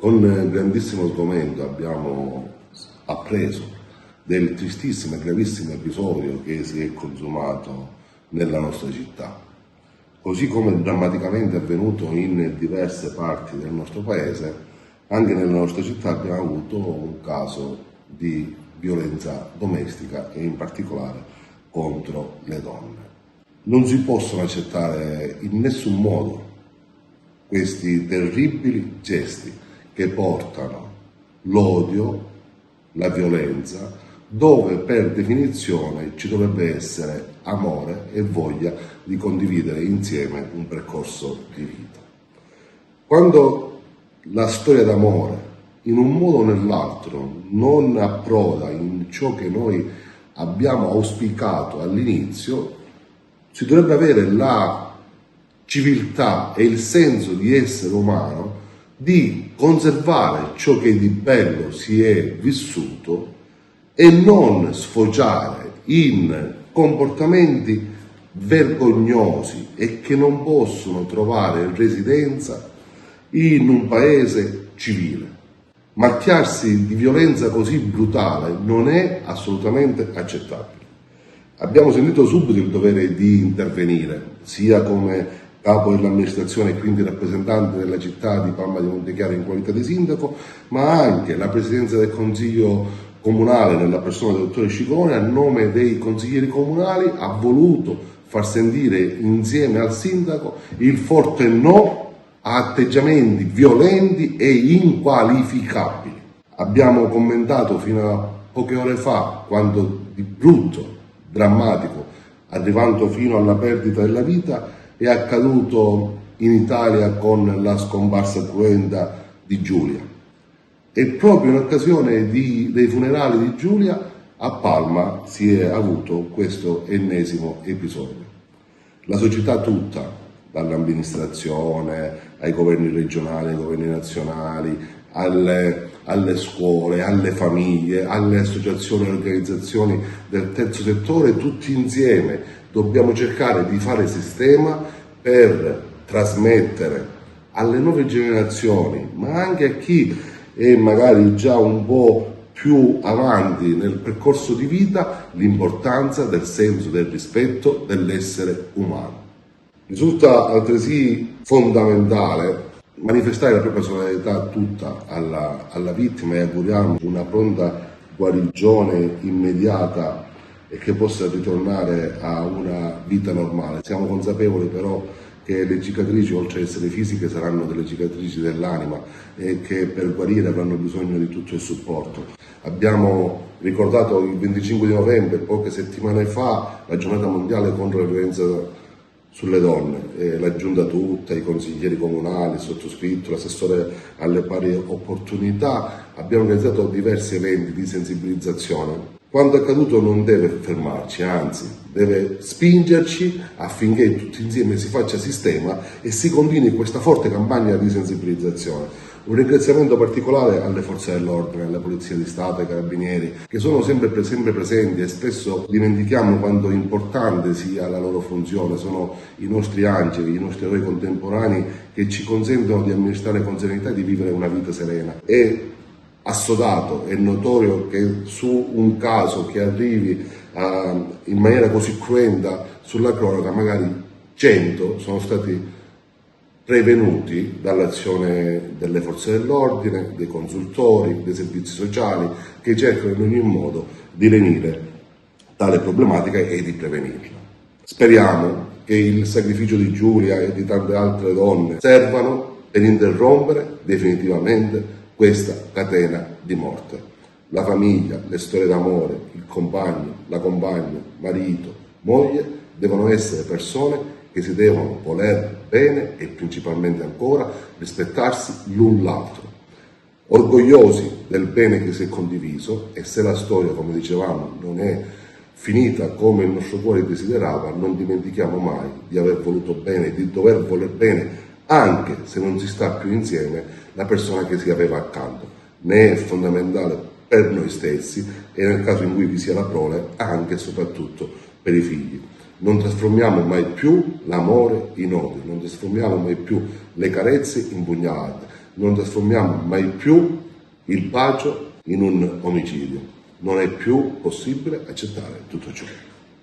Con grandissimo sgomento abbiamo appreso del tristissimo e gravissimo episodio che si è consumato nella nostra città. Così come drammaticamente avvenuto in diverse parti del nostro paese, anche nella nostra città abbiamo avuto un caso di violenza domestica e in particolare contro le donne. Non si possono accettare in nessun modo questi terribili gesti che portano l'odio, la violenza, dove per definizione ci dovrebbe essere amore e voglia di condividere insieme un percorso di vita. Quando la storia d'amore, in un modo o nell'altro, non approda in ciò che noi abbiamo auspicato all'inizio, si dovrebbe avere la civiltà e il senso di essere umano di conservare ciò che di bello si è vissuto e non sfociare in comportamenti vergognosi e che non possono trovare residenza in un paese civile. Macchiarsi di violenza così brutale non è assolutamente accettabile. Abbiamo sentito subito il dovere di intervenire, sia come capo dell'amministrazione e quindi rappresentante della città di Palma di Montechiaro in qualità di sindaco, ma anche la presidenza del consiglio comunale nella persona del dottore Scicone, a nome dei consiglieri comunali, ha voluto far sentire insieme al sindaco il forte no a atteggiamenti violenti e inqualificabili. Abbiamo commentato fino a poche ore fa quanto di brutto, drammatico, arrivando fino alla perdita della vita, è accaduto in Italia con la scomparsa cruenta di Giulia. E proprio in occasione dei funerali di Giulia a Palma si è avuto questo ennesimo episodio. La società tutta, dall'amministrazione ai governi regionali, ai governi nazionali, alle scuole, alle famiglie, alle associazioni e organizzazioni del terzo settore, tutti insieme dobbiamo cercare di fare sistema per trasmettere alle nuove generazioni, ma anche a chi è magari già un po' più avanti nel percorso di vita, l'importanza del senso del rispetto dell'essere umano. Risulta altresì fondamentale manifestare la propria solidarietà tutta alla vittima e auguriamo una pronta guarigione immediata e che possa ritornare a una vita normale. Siamo consapevoli però che le cicatrici, oltre ad essere fisiche, saranno delle cicatrici dell'anima e che per guarire avranno bisogno di tutto il supporto. Abbiamo ricordato il 25 di novembre, poche settimane fa, la giornata mondiale contro la violenza sulle donne. La giunta tutta, i consiglieri comunali, il sottoscritto, l'assessore alle pari opportunità, abbiamo organizzato diversi eventi di sensibilizzazione. Quanto accaduto non deve fermarci, anzi deve spingerci affinché tutti insieme si faccia sistema e si continui questa forte campagna di sensibilizzazione. Un ringraziamento particolare alle forze dell'ordine, alle polizie di Stato, ai carabinieri, che sono sempre presenti e spesso dimentichiamo quanto importante sia la loro funzione. Sono i nostri angeli, i nostri eroi contemporanei che ci consentono di amministrare con serenità e di vivere una vita serena. È assodato, è notorio che su un caso che arrivi in maniera così cruenta sulla cronaca, magari 100 sono stati prevenuti dall'azione delle forze dell'ordine, dei consultori, dei servizi sociali, che cercano in ogni modo di lenire tale problematica e di prevenirla. Speriamo che il sacrificio di Giulia e di tante altre donne servano per interrompere definitivamente questa catena di morte. La famiglia, le storie d'amore, il compagno, la compagna, marito, moglie devono essere persone che si devono voler bene e principalmente ancora rispettarsi l'un l'altro, orgogliosi del bene che si è condiviso, e se la storia, come dicevamo, non è finita come il nostro cuore desiderava, non dimentichiamo mai di aver voluto bene, di dover voler bene, anche se non si sta più insieme, la persona che si aveva accanto. Ne è fondamentale per noi stessi e nel caso in cui vi sia la prole anche e soprattutto per i figli. Non trasformiamo mai più l'amore in odio, non trasformiamo mai più le carezze in pugnalate, non trasformiamo mai più il bacio in un omicidio. Non è più possibile accettare tutto ciò.